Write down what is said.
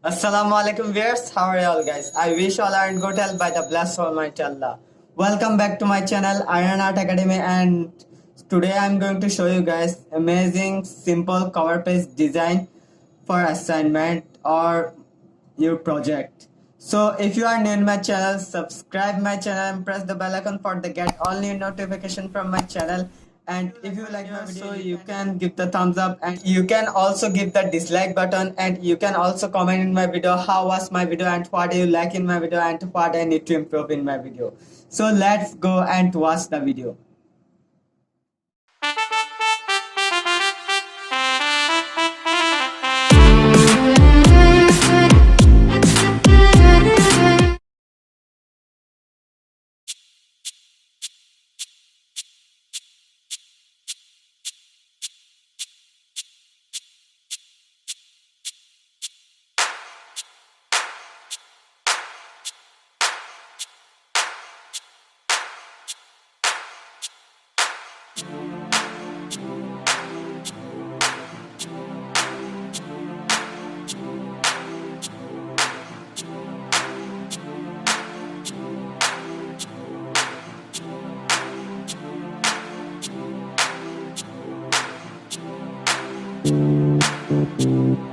Assalamu alaikum viewers, how are you all guys? I wish all are in good health by the blessed Almighty Allah. Welcome back to my channel Iron Art Academy, and today I'm going to show you guys amazing simple cover page design for assignment or your project. So if you are new in my channel, subscribe my channel and press the bell icon for the get all new notification from my channel. And if you like my video, so you can give the thumbs up, and you can also give the dislike button, and you can also comment in my video how was my video and what do you like in my video and what I need to improve in my video. So let's go and watch the video. Thank you.